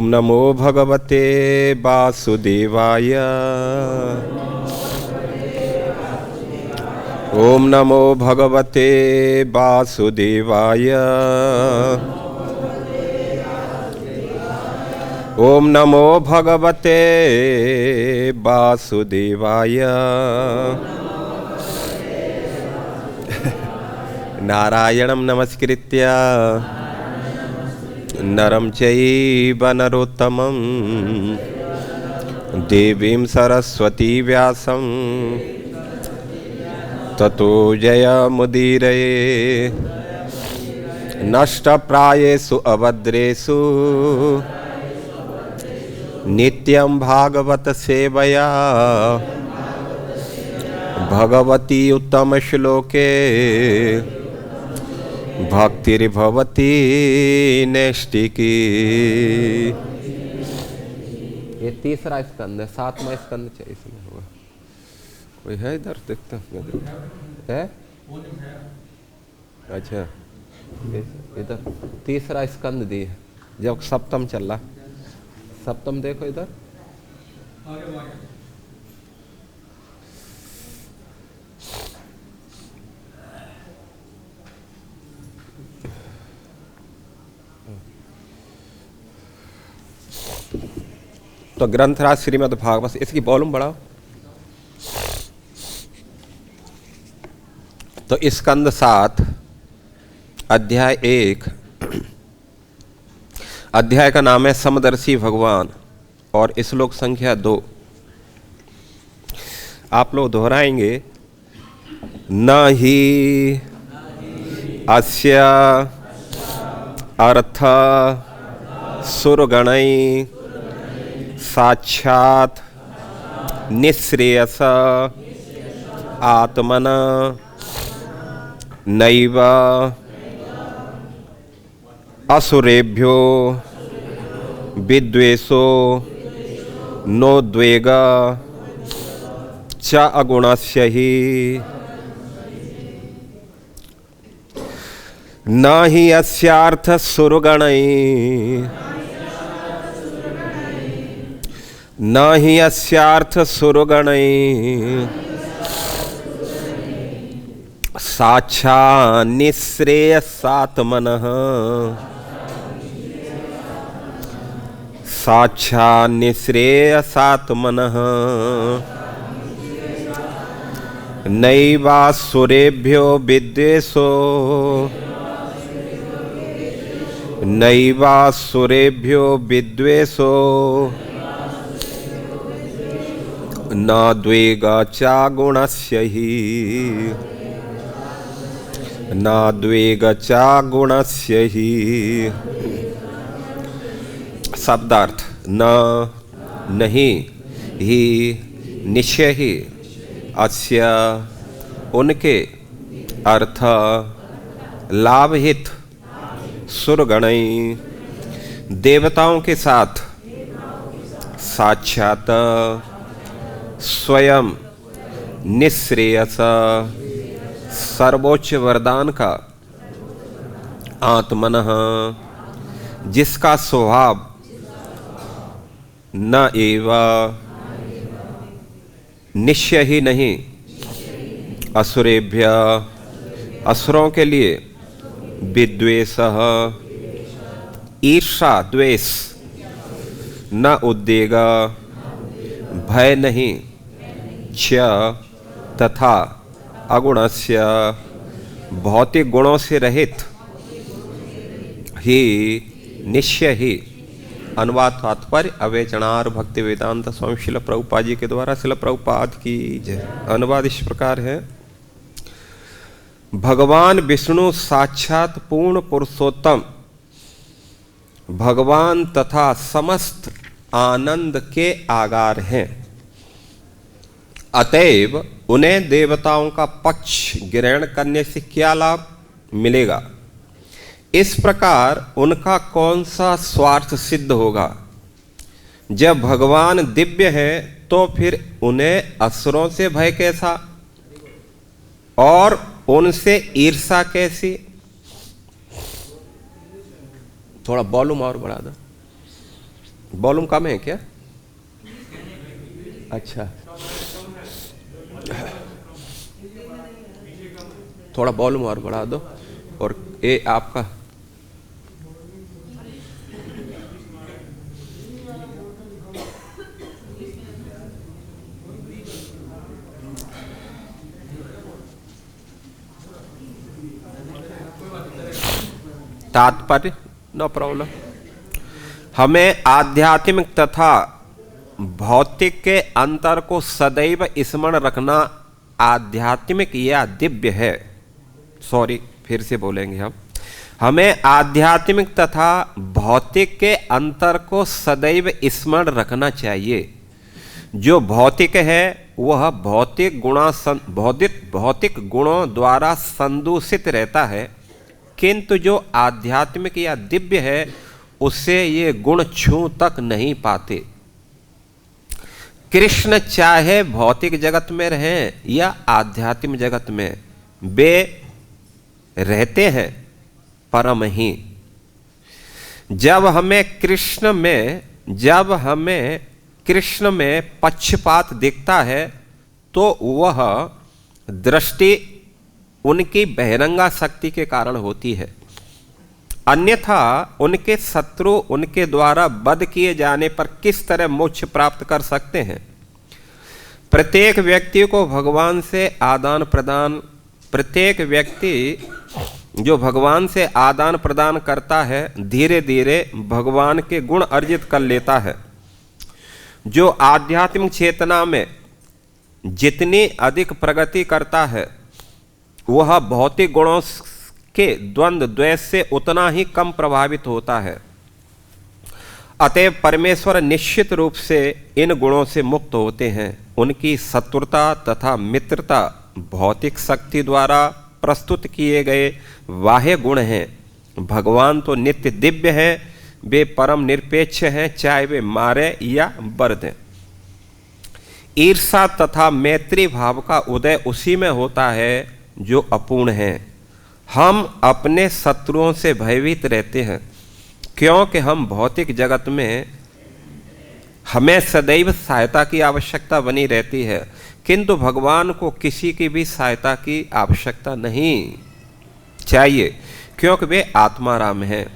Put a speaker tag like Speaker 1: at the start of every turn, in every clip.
Speaker 1: ओम नमो भगवते वासुदेवाय। ओम नमो भगवते वासुदेवाय। ओम नमो भगवते वासुदेवाय। नारायणं नमस्कृत्य नरं चैव नरोत्तमं देवीं सरस्वती व्यासं ततो जयमुदीरये। नष्टप्रायेषु अभद्रेषु नित्यं भागवत सेवया भगवती उत्तम श्लोके भक्तिर्भवती नैष्टिकी। ये तीसरा स्कंद है, 7वां स्कंद चाहिए इसमें होगा। कोई है इधर? देखते है? अच्छा, इधर तीसरा स्कंद दी है, जब सप्तम चल रहा। सप्तम देखो इधर। तो ग्रंथराज श्रीमद् भागवत, इसकी वॉल्यूम बढ़ाओ। तो स्कंद 7 अध्याय 1, अध्याय का नाम है समदर्शी भगवान और श्लोक संख्या 2। आप लोग दोहराएंगे। न ही अस्य अर्थ सुरगणै साक्षात् निःश्रेयस आत्मन नैव असुरेभ्यो विद्वेषो नोद्वेग च अगुणस्य हि। न हि अस्यार्थ सुरगणै न हि अस्यार्थ सुरगणै साक्षात् निःश्रेयसात्मनः साक्षात् निःश्रेयसात्मनः नैवासुरेभ्यो विद्वेषो नैवासुरेभ्यो विद्वेषो न द्वेग च गुणस्य हि। न द्वेग च गुणस्य हि। शब्दार्थ न नहीं ही निश्चय ही अस्य उनके अर्थ लाभहित सुरगणै देवताओं के साथ साक्षात स्वयं निःश्रेयस सर्वोच्च वरदान का आत्मनः जिसका स्वभाव न एवा निश्चय ही नहीं असुरेभ्य असुरों के लिए विद्वेष ईर्षा द्वेष न उद्वेग भय नहीं च तथा अगुणस्य भौतिक गुणों से रहित ही निश्चय ही। अनुवाद तात्पर्य अवेचनार भक्ति वेदांत स्वामी शिल प्रभुपाद जी के द्वारा शिल प्रभुपाद की जय। अनुवाद इस प्रकार है। भगवान विष्णु साक्षात पूर्ण पुरुषोत्तम भगवान तथा समस्त आनंद के आगार हैं। अतएव उन्हें देवताओं का पक्ष ग्रहण करने से क्या लाभ मिलेगा? इस प्रकार उनका कौन सा स्वार्थ सिद्ध होगा? जब भगवान दिव्य है तो फिर उन्हें असुरों से भय कैसा और उनसे ईर्षा कैसी? थोड़ा वॉल्यूम और बढ़ा दो। वॉल्यूम कम है क्या? अच्छा, थोड़ा वॉल्यूम और बढ़ा दो। और ये आपका तात्पर्य, नो प्रॉब्लम। हमें आध्यात्मिक तथा भौतिक के अंतर को सदैव स्मरण रखना आध्यात्मिक या दिव्य है। सॉरी, फिर से बोलेंगे हम। हमें आध्यात्मिक तथा भौतिक के अंतर को सदैव स्मरण रखना चाहिए। जो भौतिक है वह भौतिक गुणों द्वारा संदूषित रहता है, किंतु जो आध्यात्मिक या दिव्य है उससे ये गुण छू तक नहीं पाते। कृष्ण चाहे भौतिक जगत में रहें या आध्यात्मिक जगत में, वे रहते हैं परम ही। जब हमें कृष्ण में पक्षपात दिखता है तो वह दृष्टि उनकी बहिरंगा शक्ति के कारण होती है, अन्यथा उनके शत्रु उनके द्वारा वध किए जाने पर किस तरह मोक्ष प्राप्त कर सकते हैं। प्रत्येक व्यक्ति को भगवान से जो भगवान से आदान प्रदान करता है, धीरे धीरे भगवान के गुण अर्जित कर लेता है। जो आध्यात्मिक चेतना में जितनी अधिक प्रगति करता है वह भौतिक गुणों के द्वंद्व द्वेष से उतना ही कम प्रभावित होता है। अतएव परमेश्वर निश्चित रूप से इन गुणों से मुक्त होते हैं। उनकी शत्रुता तथा मित्रता भौतिक शक्ति द्वारा प्रस्तुत किए गए बाह्य गुण हैं। भगवान तो नित्य दिव्य हैं, वे परम निरपेक्ष हैं, चाहे वे मारे या वर दें। ईर्षा तथा मैत्री भाव का उदय उसी में होता है जो अपूर्ण है। हम अपने शत्रुओं से भयभीत रहते हैं क्योंकि हम भौतिक जगत में हमें सदैव सहायता की आवश्यकता बनी रहती है, किंतु भगवान को किसी की भी सहायता की आवश्यकता नहीं चाहिए क्योंकि वे आत्माराम हैं।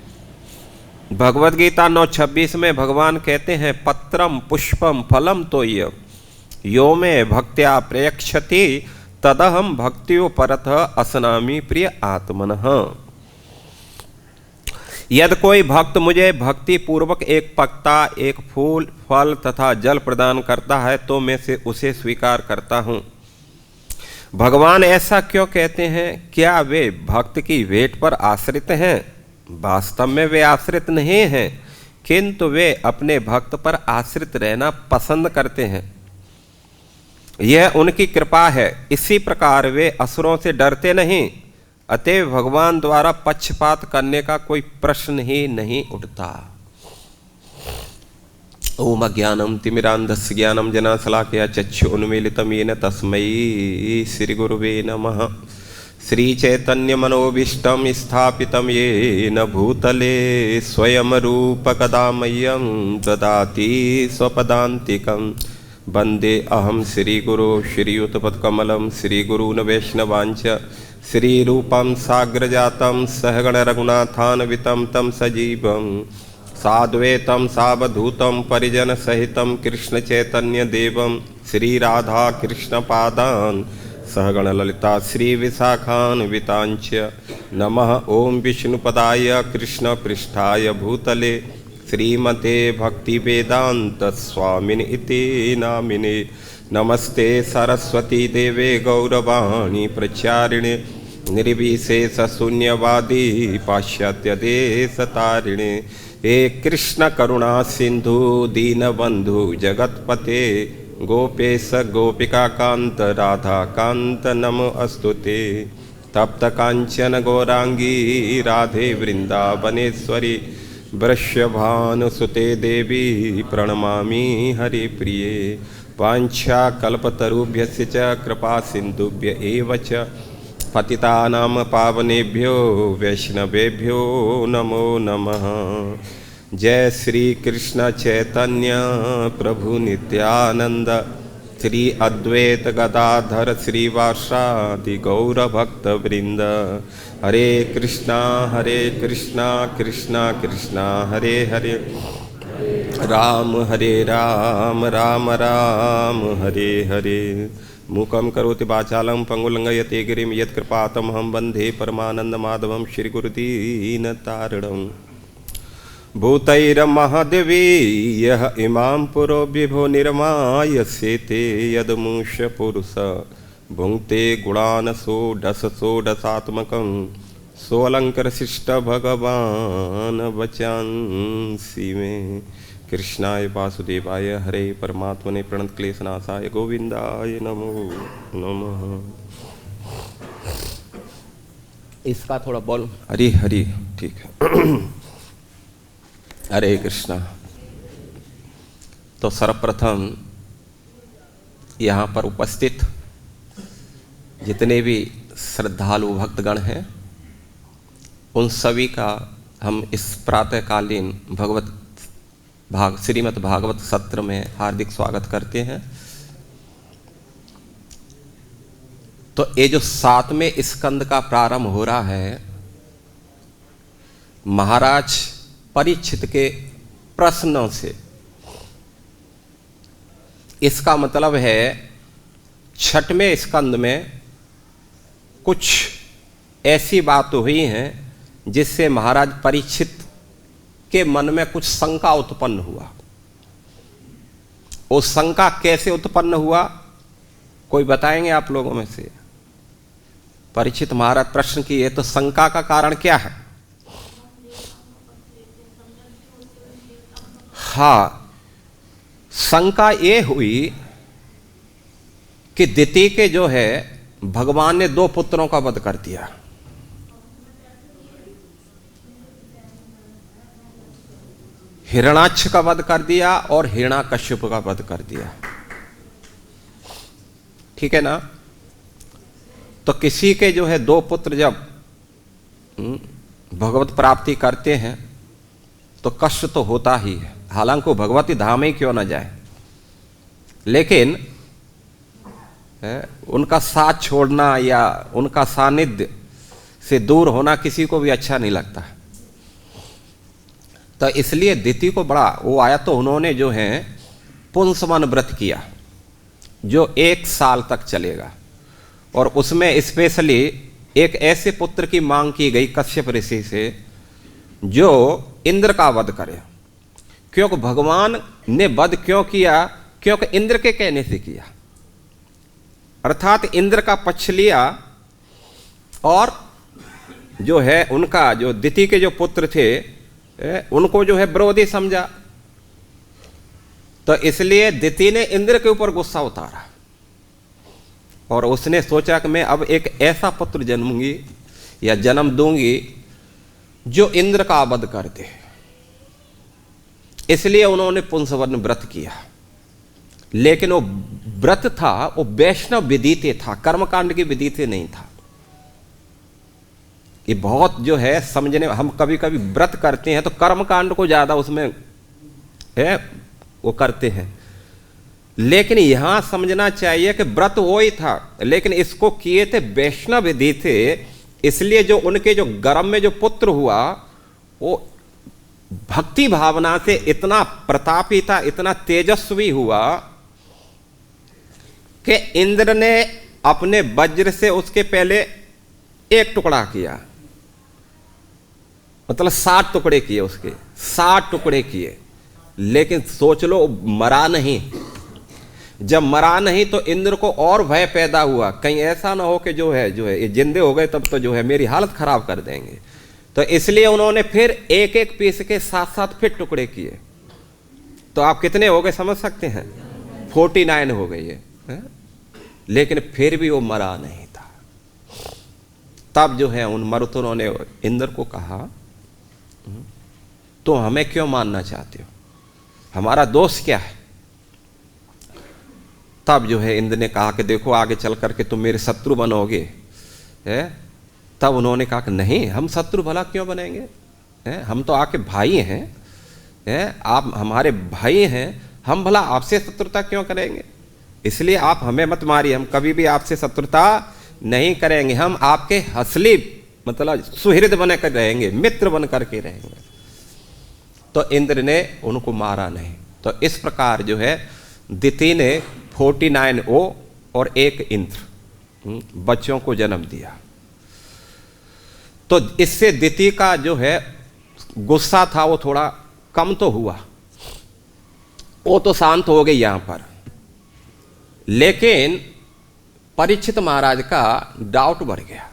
Speaker 1: भगवद गीता 9:26 में भगवान कहते हैं, पत्रम पुष्पम फलम तोय यो में भक्त्या प्रयक्षति तदहम भक्त्यो परतः असनामी प्रिय आत्मनः। यदि कोई भक्त मुझे भक्ति पूर्वक एक पत्ता, एक फूल, फल तथा जल प्रदान करता है तो मैं से उसे स्वीकार करता हूँ। भगवान ऐसा क्यों कहते हैं? क्या वे भक्त की भेंट पर आश्रित हैं? वास्तव में वे आश्रित नहीं हैं, किंतु वे अपने भक्त पर आश्रित रहना पसंद करते हैं। यह उनकी कृपा है। इसी प्रकार वे असुरों से डरते नहीं, अतएव भगवान द्वारा पक्षपात करने का कोई प्रश्न ही नहीं उठता। ओम अज्ञानम तिमिरान्धस्य ज्ञानम जनाशलाकया चक्षुरुन्मीलितं येन तस्मै श्री गुरुवे नमः। श्री चैतन्य मनोभीष्टं स्थापितं येन भूतले स्वयं रूप कदा मह्यं ददाति स्वपदान्तिकम्। वंदे अहम श्री गुरु श्रीयुतपत्कमलं श्रीगुरून् वैष्णवांच श्रीरूपं साग्रजातं सहगण रघुनाथान्वितं तं सजीवं साद्वैतं सावधूतं परिजन सहितं कृष्ण चैतन्य देवं श्रीराधा कृष्ण पादान् सहगण ललिता श्री विशाखान्वितांच नमः। ओम विष्णुपदाय कृष्ण पृष्ठाय भूतले श्रीमते भक्ति वेदांत स्वामिन इति नामिने। नमस्ते सरस्वती देवे गौरवाणी प्रचारिणे निर्विशेष शून्यवादी पाश्चात्य देश तारिणे। हे कृष्ण करुणा सिंधु दीनबंधु जगतपते गोपेश गोपिका कांत राधा कांत नमो अस्तुते। तप्त कांचन गौरांगी राधे वृंदावनेश्वरी वृषभानुसुते देवी प्रणमामि हरिप्रिये। वाञ्छाकल्पतरुभ्यश्च च कृपा सिन्धुभ्य एव च पतितानां पावनेभ्यो वैष्णवेभ्यो नमो नमः। जय श्री कृष्ण चैतन्य प्रभु नित्यानंद, श्री अद्वैत गदाधर श्रीवासादि गौर भक्त वृंद। हरे कृष्णा कृष्णा कृष्णा हरे हरे, राम हरे राम राम राम हरे हरे। मूकं करोति वाचालं पंगुलंघयते गिरिं यत्कृपातमहं वन्दे परमानन्दमाधवं श्रीगुरुदीनतारिणम्। भूतैर्महदेवीयः इमां पुरो विभो निर्मायस्येते यदमुष्य पुरुष भुङ्क्ते गुणान् षोडशात्मकं सोऽलङ्कृशिष्ट भगवान् वचांसि मे। कृष्णाय वासुदेवाय हरे परमात्मने प्रणतक्लेशनाशाय गोविंदाय नमो नमः। इसका थोड़ा बोल। हरि हरि, ठीक है। हरे कृष्णा। तो सर्वप्रथम यहाँ पर उपस्थित जितने भी श्रद्धालु भक्तगण हैं उन सभी का हम इस प्रातःकालीन श्रीमद् भागवत सत्र में हार्दिक स्वागत करते हैं। तो ये जो 7वें स्कंद का प्रारंभ हो रहा है महाराज परीक्षित के प्रश्नों से, इसका मतलब है 6वें स्कंद में कुछ ऐसी बात हुई हैं जिससे महाराज परीक्षित के मन में कुछ शंका उत्पन्न हुआ। वो शंका कैसे उत्पन्न हुआ कोई बताएंगे आप लोगों में से? परीक्षित महाराज प्रश्न किए तो शंका का कारण क्या है? हाँ, शंका ये हुई कि दिति के जो है भगवान ने 2 पुत्रों का वध कर दिया। हिरणाक्ष का वध कर दिया और हिरण्याकश्यप का वध कर दिया। ठीक है ना? तो किसी के जो है 2 पुत्र जब भगवत प्राप्ति करते हैं तो कष्ट तो होता ही है, हालांकि वो भगवती धाम ही क्यों ना जाए, लेकिन उनका साथ छोड़ना या उनका सानिध्य से दूर होना किसी को भी अच्छा नहीं लगता। तो इसलिए दिति को बड़ा वो आया, तो उन्होंने जो है पुंसवन व्रत किया जो 1 साल तक चलेगा, और उसमें स्पेशली एक ऐसे पुत्र की मांग की गई कश्यप ऋषि से जो इंद्र का वध करे। क्योंकि भगवान ने वध क्यों किया? क्योंकि इंद्र के कहने से किया, अर्थात इंद्र का पक्ष लिया और जो है उनका जो दिति के जो पुत्र थे उनको जो है विरोधी समझा। तो इसलिए दिति ने इंद्र के ऊपर गुस्सा उतारा और उसने सोचा कि मैं अब एक ऐसा पुत्र जन्मूंगी या जन्म दूंगी जो इंद्र का वध कर दे। इसलिए उन्होंने पुंसवन व्रत किया, लेकिन वो व्रत था वो वैष्णव विधि से था, कर्मकांड की विधि से नहीं था। ये बहुत जो है समझने, हम कभी कभी व्रत करते हैं तो कर्मकांड को ज्यादा उसमें है वो करते हैं, लेकिन यहां समझना चाहिए कि व्रत वो ही था लेकिन इसको किए थे वैष्णव विधि थे। इसलिए जो उनके जो गर्भ में जो पुत्र हुआ वो भक्ति भावना से इतना प्रतापी था, इतना तेजस्वी हुआ कि इंद्र ने अपने वज्र से उसके पहले 1 टुकड़ा किया, मतलब 60 टुकड़े किए, उसके 60 टुकड़े किए, लेकिन सोच लो मरा नहीं। जब मरा नहीं तो इंद्र को और भय पैदा हुआ, कहीं ऐसा ना हो कि जो है ये जिंदे हो गए तब तो जो है मेरी हालत खराब कर देंगे। तो इसलिए उन्होंने फिर 1-1 पीस के 7-7 फिर टुकड़े किए। तो आप कितने हो गए समझ सकते हैं? 49 हो गए ये, लेकिन फिर भी वो मरा नहीं था। तब जो है उन मरुतों ने इंद्र को कहा तो हमें क्यों मानना चाहते हो, हमारा दोष क्या है? तब जो है इंद्र ने कहा कि देखो आगे चल करके तुम मेरे शत्रु बनोगे, है? तब उन्होंने कहा कि नहीं, हम शत्रु भला क्यों बनेंगे, है? हम तो आपके भाई हैं, है, आप हमारे भाई हैं, हम भला आपसे शत्रुता क्यों करेंगे? इसलिए आप हमें मत मारिए, हम कभी भी आपसे शत्रुता नहीं करेंगे, हम आपके असली मतलब सुहृद बनकर रहेंगे, मित्र बन करके रहेंगे। तो इंद्र ने उनको मारा नहीं। तो इस प्रकार जो है दिति ने 49 ओ और 1 इंद्र बच्चों को जन्म दिया। तो इससे दिति का जो है गुस्सा था वो थोड़ा कम तो हुआ, वो तो शांत हो गई यहां पर। लेकिन परीक्षित महाराज का डाउट बढ़ गया,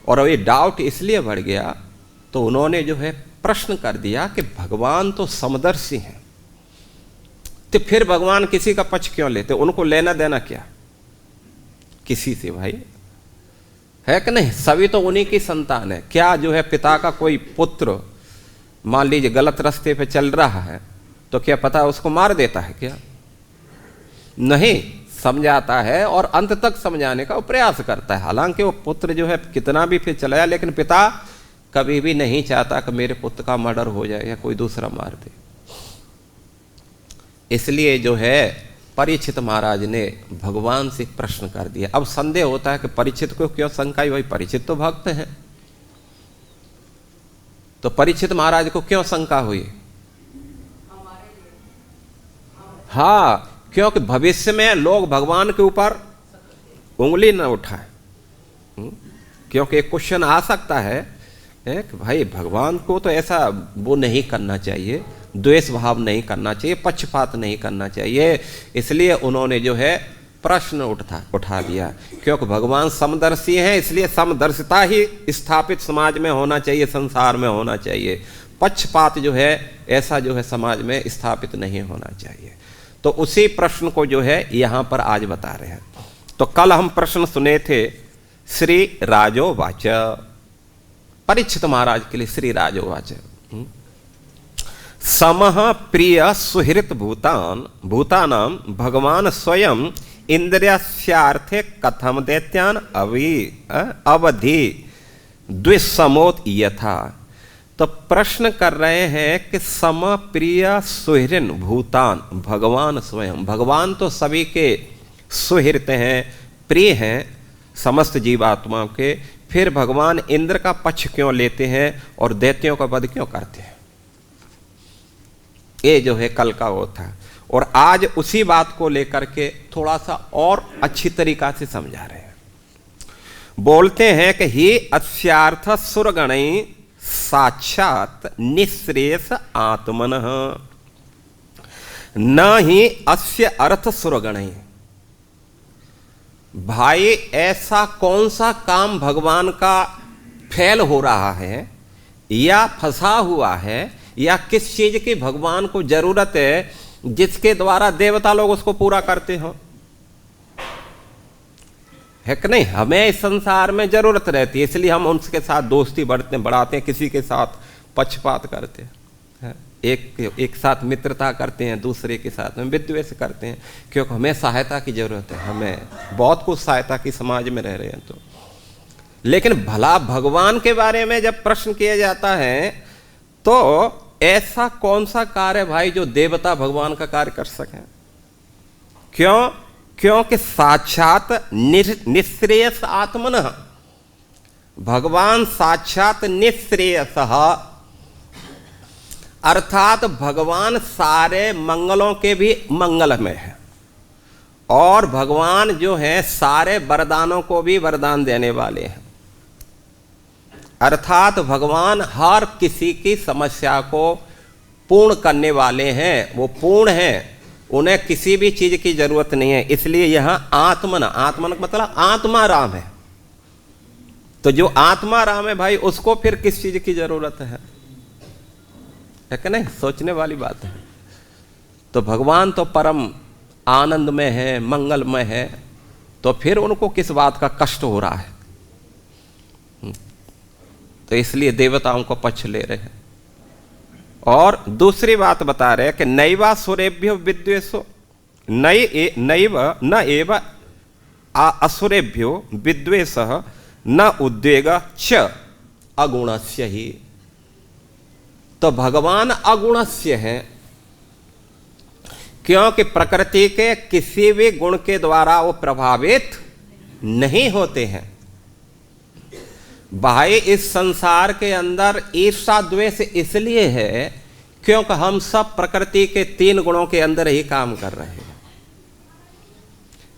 Speaker 1: और ये डाउट इसलिए बढ़ गया तो उन्होंने जो है प्रश्न कर दिया कि भगवान तो समदर्शी हैं, तो फिर भगवान किसी का पक्ष क्यों लेते? उनको लेना देना क्या किसी से भाई, है कि नहीं? सभी तो उन्हीं की संतान है। क्या जो है पिता का कोई पुत्र मान लीजिए गलत रास्ते पे चल रहा है तो क्या पता उसको मार देता है क्या? नहीं, समझाता है और अंत तक समझाने का प्रयास करता है। हालांकि वो पुत्र जो है कितना भी फिर चलाया, लेकिन पिता कभी भी नहीं चाहता कि मेरे पुत्र का मर्डर हो जाए या कोई दूसरा मार दे। इसलिए जो है परीक्षित महाराज ने भगवान से प्रश्न कर दिया। अब संदेह होता है कि परीक्षित को क्यों शंका हुई? भाई परीक्षित तो भक्त हैं, तो परीक्षित महाराज को क्यों शंका हुई? हाँ, क्योंकि भविष्य में लोग भगवान के ऊपर उंगली न उठाए। क्योंकि एक क्वेश्चन आ सकता है कि भाई भगवान को तो ऐसा वो नहीं करना चाहिए, द्वेष भाव नहीं करना चाहिए, पक्षपात नहीं करना चाहिए। इसलिए उन्होंने जो है प्रश्न उठा दिया। क्योंकि भगवान समदर्शी हैं, इसलिए समदर्शिता ही स्थापित समाज में होना चाहिए, संसार में होना चाहिए। पक्षपात जो है ऐसा जो है समाज में स्थापित नहीं होना चाहिए। तो उसी प्रश्न को जो है यहां पर आज बता रहे हैं। तो कल हम प्रश्न सुने थे श्री राजोवाच, परीक्षित महाराज के लिए श्री राजोवाच, समः प्रिय सुहृत भूतानां भगवान स्वयं इंद्रियास्यार्थे कथम दैत्यान अवधि द्विसमोत यथा। तो प्रश्न कर रहे हैं कि सम प्रिय सुहृन भूतान, भगवान स्वयं, भगवान तो सभी के सुहृत हैं, प्रिय हैं समस्त जीवात्माओं के, फिर भगवान इंद्र का पक्ष क्यों लेते हैं और दैत्यों का वध क्यों करते हैं? ये जो है कल का वो था। और आज उसी बात को लेकर के थोड़ा सा और अच्छी तरीका से समझा रहे हैं। बोलते हैं कि ही अस्यार्थ सुरगणई साक्षात निःश्रेयस आत्मनः न ही अस्य अर्थ सुरगणई। भाई ऐसा कौन सा काम भगवान का फेल हो रहा है या फंसा हुआ है या किस चीज की भगवान को जरूरत है जिसके द्वारा देवता लोग उसको पूरा करते हो? है कि नहीं? हमें इस संसार में जरूरत रहती है, इसलिए हम उनके साथ दोस्ती बढ़ाते हैं, किसी के साथ पक्षपात करते हैं, एक साथ मित्रता करते हैं, दूसरे के साथ में विद्वेष करते हैं, क्योंकि हमें सहायता की जरूरत है, हमें बहुत कुछ सहायता की समाज में रह रहे हैं। तो लेकिन भला भगवान के बारे में जब प्रश्न किया जाता है तो ऐसा कौन सा कार्य भाई जो देवता भगवान का कार्य कर सकें? क्यों? क्योंकि साक्षात निःश्रेयस आत्मनः, भगवान साक्षात निःश्रेयसः, अर्थात भगवान सारे मंगलों के भी मंगलमय है, और भगवान जो है सारे वरदानों को भी वरदान देने वाले हैं। अर्थात भगवान हर किसी की समस्या को पूर्ण करने वाले हैं, वो पूर्ण हैं, उन्हें किसी भी चीज की जरूरत नहीं है। इसलिए यहां आत्मन, आत्मन का मतलब आत्मा राम है। तो जो आत्मा राम है भाई उसको फिर किस चीज की जरूरत है कि नहीं? सोचने वाली बात है। तो भगवान तो परम आनंद में है, मंगलमय है, तो फिर उनको किस बात का कष्ट हो रहा है? तो इसलिए देवताओं को पक्ष ले रहे हैं। और दूसरी बात बता रहे हैं कि नैवा सुरेभ्यो विद्वेषो न एव असुरेभ्यो विद्वेषः न उद्वेग च अगुणस्य ही। तो भगवान अगुणस्य है, क्योंकि प्रकृति के किसी भी गुण के द्वारा वो प्रभावित नहीं होते हैं। भाई इस संसार के अंदर ईर्ष्या द्वेष इसलिए है क्योंकि हम सब प्रकृति के 3 गुणों के अंदर ही काम कर रहे हैं।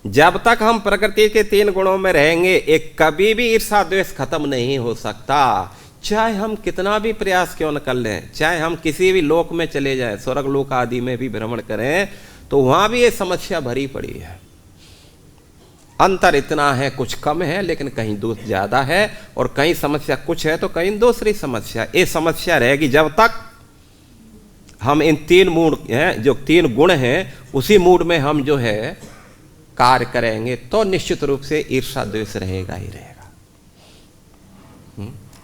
Speaker 1: जब तक हम प्रकृति के 3 गुणों में रहेंगे, एक कभी भी ईर्ष्या द्वेष खत्म नहीं हो सकता। चाहे हम कितना भी प्रयास क्यों न कर लें, चाहे हम किसी भी लोक में चले जाएं, स्वर्ग लोक आदि में भी भ्रमण करें, तो वहां भी ये समस्या भरी पड़ी है। अंतर इतना है, कुछ कम है लेकिन कहीं दोष ज्यादा है, और कहीं समस्या कुछ है तो कहीं दूसरी समस्या। ये समस्या रहेगी जब तक हम इन 3 मूड हैं, जो 3 गुण हैं, उसी मूड में हम जो है कार्य करेंगे, तो निश्चित रूप से ईर्ष्या द्वेष रहेगा ही रहेगा।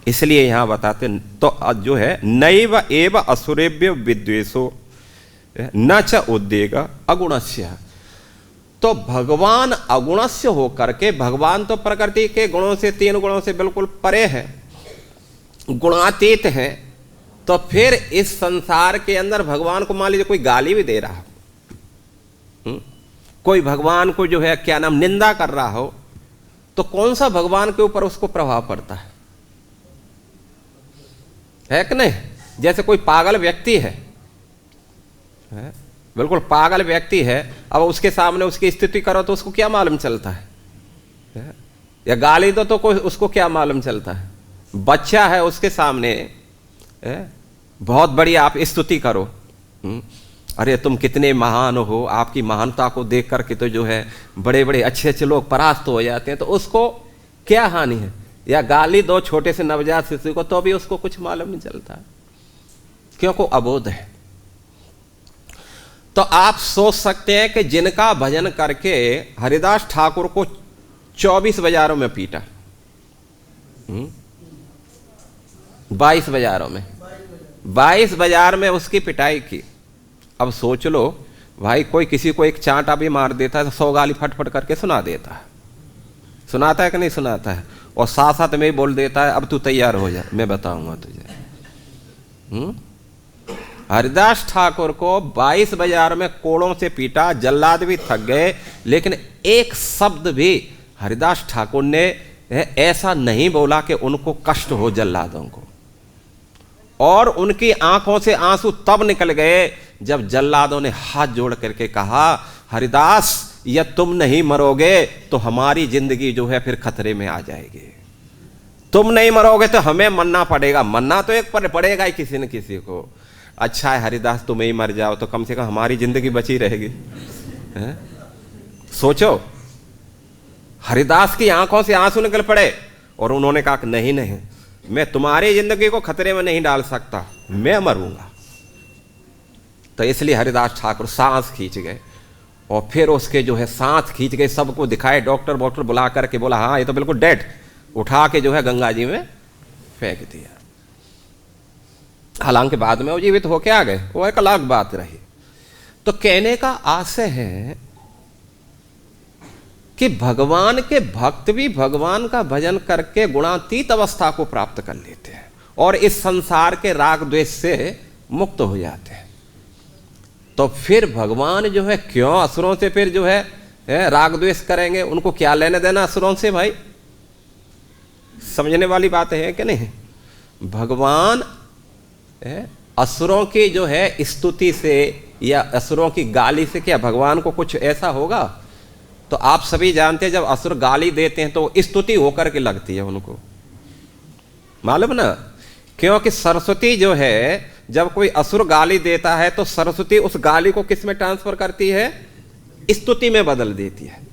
Speaker 1: इसलिए यहां बताते तो जो है नैव एव असुरेभ्य विद्वेषो न च उद्वेग अगुणस्य। तो भगवान अगुणस्य होकर के, भगवान तो प्रकृति के गुणों से 3 गुणों से बिल्कुल परे है, गुणातीत है, तो फिर इस संसार के अंदर भगवान को मान लीजिए कोई गाली भी दे रहा हो, कोई भगवान को जो है क्या नाम निंदा कर रहा हो, तो कौन सा भगवान के ऊपर उसको प्रभाव पड़ता है कि नहीं? जैसे कोई पागल व्यक्ति है, बिल्कुल पागल व्यक्ति है, अब उसके सामने उसकी स्थिति करो तो उसको क्या मालूम चलता है? या गाली दो तो कोई उसको क्या मालूम चलता है? बच्चा है उसके सामने, बहुत बड़ी आप स्तुति करो, अरे तुम कितने महान हो, आपकी महानता को देख करके तो जो है बड़े बड़े अच्छे अच्छे लोग परास्त हो जाते हैं, तो उसको क्या हानि है? या गाली दो छोटे से नवजात शिशु को तो भी उसको कुछ मालूम नहीं चलता, क्योंकि अबोध है। तो आप सोच सकते हैं कि जिनका भजन करके हरिदास ठाकुर को 24 बाजारों में पीटा, 22 बाजारों में, 22 बाजार में उसकी पिटाई की। अब सोच लो भाई, कोई किसी को एक चांटा भी मार देता है तो 100 गाली फटफट करके सुना देता है, सुनाता है कि नहीं सुनाता है? और साथ साथ में बोल देता है अब तू तैयार हो जा, मैं बताऊंगा तुझे। हरिदास ठाकुर को 22 बाजार में कोड़ों से पीटा, जल्लाद भी थक गए, लेकिन एक शब्द भी हरिदास ठाकुर ने ऐसा नहीं बोला कि उनको कष्ट हो जल्लादों को। और उनकी आंखों से आंसू तब निकल गए जब जल्लादों ने हाथ जोड़ करके कहा, हरिदास या तुम नहीं मरोगे तो हमारी जिंदगी जो है फिर खतरे में आ जाएगी, तुम नहीं मरोगे तो हमें मरना पड़ेगा। मरना तो एक पर पड़ेगा ही किसी न किसी को। अच्छा है हरिदास तुम ही मर जाओ तो कम से कम हमारी जिंदगी बची रहेगी। सोचो, हरिदास की आंखों से आंसू निकल पड़े और उन्होंने कहा कि नहीं नहीं, मैं तुम्हारी जिंदगी को खतरे में नहीं डाल सकता, मैं मरूंगा। तो इसलिए हरिदास ठाकुर सांस खींच गए, और फिर उसके जो है सांस खींच गए, सबको दिखाए, डॉक्टर बुला करके बोला हाँ ये तो बिल्कुल डेड, उठा के जो है गंगा जी में फेंक दिया। हालांकि बाद में वो जीवित होके आ गए, वो एक अलग बात रही। तो कहने का आशय है कि भगवान के भक्त भी भगवान का भजन करके गुणातीत अवस्था को प्राप्त कर लेते हैं और इस संसार के राग द्वेष से मुक्त हो जाते हैं। तो फिर भगवान जो है क्यों असुरों से फिर जो है राग द्वेष करेंगे? उनको क्या लेने देना असुरों से? भाई समझने वाली बात है कि नहीं? भगवान असुरों की जो है स्तुति से या असुरों की गाली से क्या भगवान को कुछ ऐसा होगा? तो आप सभी जानते हैं जब असुर गाली देते हैं तो स्तुति होकर के लगती है उनको, मालूम ना? क्योंकि सरस्वती जो है जब कोई असुर गाली देता है तो सरस्वती उस गाली को किस में ट्रांसफर करती है? स्तुति में बदल देती है।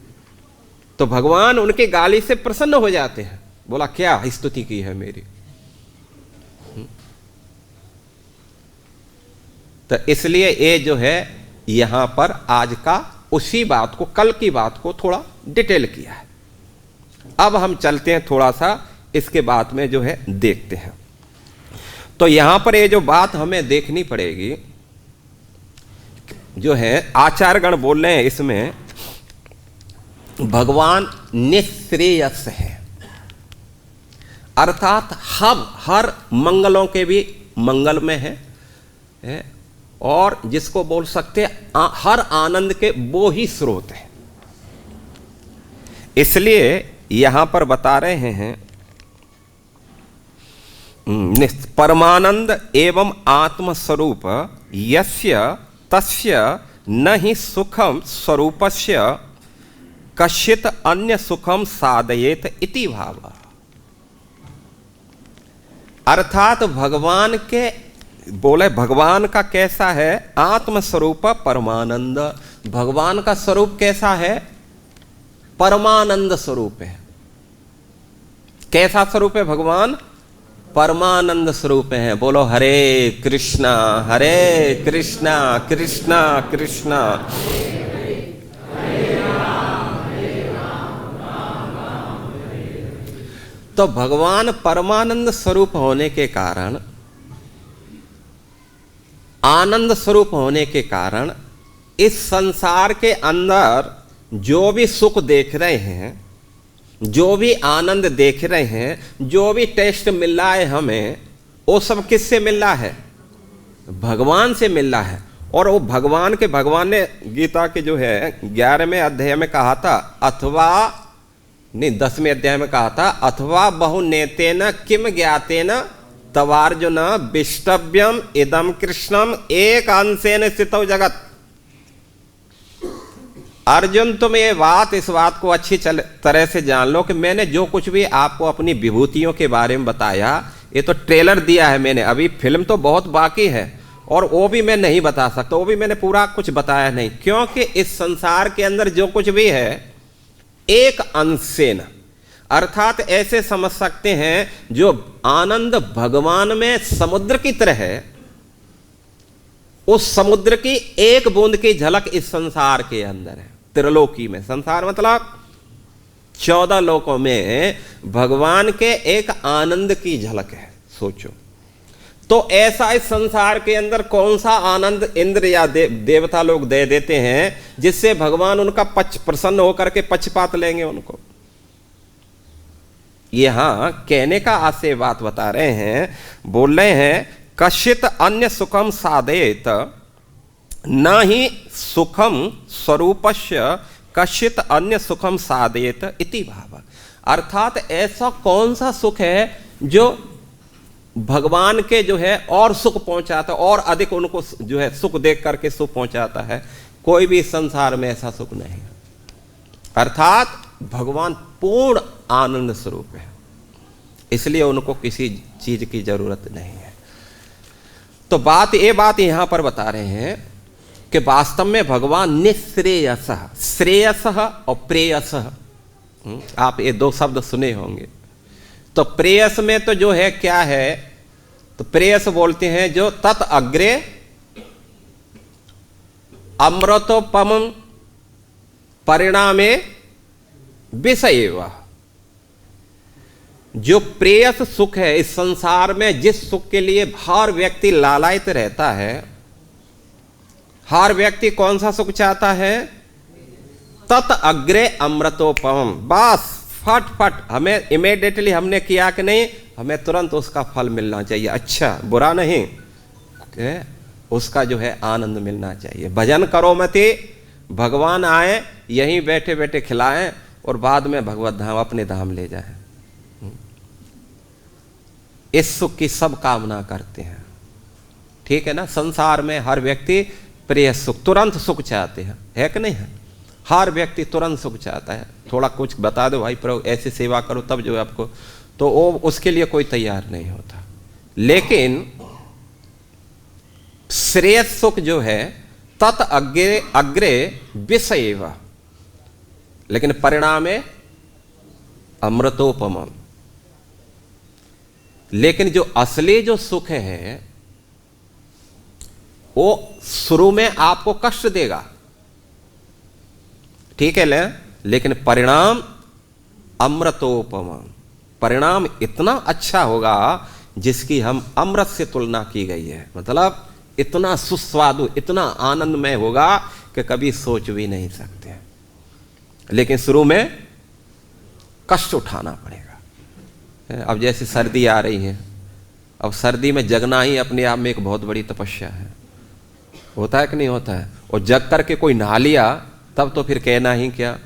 Speaker 1: तो भगवान उनकी गाली से प्रसन्न हो जाते हैं, बोला क्या स्तुति की है मेरी। तो इसलिए ये जो है यहां पर आज का उसी बात को, कल की बात को थोड़ा डिटेल किया है। अब हम चलते हैं थोड़ा सा इसके बाद में जो है देखते हैं। तो यहां पर ये जो बात हमें देखनी पड़ेगी, जो है आचार्यगण बोल रहे हैं इसमें भगवान निःश्रेयस है, अर्थात हम हर मंगलों के भी मंगल में है और जिसको बोल सकते हैं हर आनंद के वो ही स्रोत है। इसलिए यहां पर बता रहे हैं परमानंद एवं आत्मस्वरूप यस्य तस्य न ही सुखम स्वरूपस्य कश्चित अन्य सुखम साधयेत इति भाव। अर्थात भगवान के बोले भगवान का कैसा है आत्मस्वरूप परमानंद। भगवान का स्वरूप कैसा है परमानंद स्वरूप है। कैसा स्वरूप है भगवान परमानंद स्वरूप है। बोलो हरे कृष्णा कृष्णा कृष्णा तो भगवान परमानंद स्वरूप होने के कारण आनंद स्वरूप होने के कारण इस संसार के अंदर जो भी सुख देख रहे हैं, जो भी आनंद देख रहे हैं, जो भी टेस्ट मिल रहा है हमें, वो सब किससे मिल रहा है भगवान से मिल रहा है। और वो भगवान ने गीता के जो है 11वें अध्याय में कहा था अथवा नहीं 10वें अध्याय में कहा था अथवा बहुनेतेन किम ज्ञातेन तवार्जुन विष्टव्यम इदम कृष्णम एक अंशेन स्थितो जगत। अर्जुन तुम ये इस बात को अच्छी तरह से जान लो कि मैंने जो कुछ भी आपको अपनी विभूतियों के बारे में बताया, ये तो ट्रेलर दिया है मैंने, अभी फिल्म तो बहुत बाकी है और वो भी मैं नहीं बता सकता, वो भी मैंने पूरा कुछ बताया नहीं, क्योंकि इस संसार के अंदर जो कुछ भी है एक अंशेन, अर्थात ऐसे समझ सकते हैं जो आनंद भगवान में समुद्र की तरह है, उस समुद्र की एक बूंद की झलक इस संसार के अंदर है। त्रिलोकी में, संसार मतलब 14 लोकों में भगवान के एक आनंद की झलक है। सोचो तो ऐसा इस संसार के अंदर कौन सा आनंद इंद्र या देवता लोग दे देते हैं जिससे भगवान उनका प्रसन्न होकर के पक्षपात लेंगे उनको। यहां कहने का आशय बात बता रहे हैं, बोल रहे हैं कश्चित अन्य सुखम साधयेत न ही सुखम स्वरूपस्य कश्चित अन्य सुखम साधयेत इति भाव। अर्थात ऐसा कौन सा सुख है जो भगवान के जो है और सुख पहुंचाता, और अधिक उनको जो है सुख देख करके सुख पहुंचाता है। कोई भी संसार में ऐसा सुख नहीं। अर्थात भगवान पूर्ण आनंद स्वरूप है, इसलिए उनको किसी चीज की जरूरत नहीं है। तो ये बात यहां पर बता रहे हैं कि वास्तव में भगवान निःश्रेयस, श्रेयस और प्रेयस, आप ये दो शब्द सुने होंगे। तो प्रेयस में तो जो है क्या है, तो प्रेयस बोलते हैं जो तत् अग्रे अमृतोपम परिणामे विषयेव। जो प्रेयस सुख है इस संसार में, जिस सुख के लिए हर व्यक्ति लालायित रहता है, हर व्यक्ति कौन सा सुख चाहता है, तत् अग्रे अमृतोपम। बस फट हमें इमीडिएटली हमने किया कि नहीं, हमें तुरंत उसका फल मिलना चाहिए, अच्छा बुरा नहीं, उसका जो है आनंद मिलना चाहिए। भजन करो मते, भगवान आए यहीं बैठे बैठे खिलाएं और बाद में भगवत धाम अपने धाम ले जाएं। इस सुख की सब कामना करते हैं, ठीक है ना। संसार में हर व्यक्ति प्रिय सुख, तुरंत सुख चाहते हैं, है कि नहीं है। हर व्यक्ति तुरंत सुख चाहता है। थोड़ा कुछ बता दो भाई प्रभु ऐसी सेवा करो तब जो है आपको, तो वो उसके लिए कोई तैयार नहीं होता। लेकिन श्रेयस सुख जो है तत् अग्रे विषयेव, लेकिन परिणामे अमृतोपम। लेकिन जो असली जो सुख है वो शुरू में आपको कष्ट देगा, ठीक है, लेकिन परिणाम अमृतोपम, परिणाम इतना अच्छा होगा जिसकी हम अमृत से तुलना की गई है। मतलब इतना सुस्वादु, इतना आनंदमय होगा कि कभी सोच भी नहीं सकते। लेकिन शुरू में कष्ट उठाना पड़ेगा। अब जैसे सर्दी आ रही है, अब सर्दी में जगना ही अपने आप में एक बहुत बड़ी तपस्या है, होता है कि नहीं होता है? और जग करके कोई नहा लिया तब तो फिर कहना ही क्या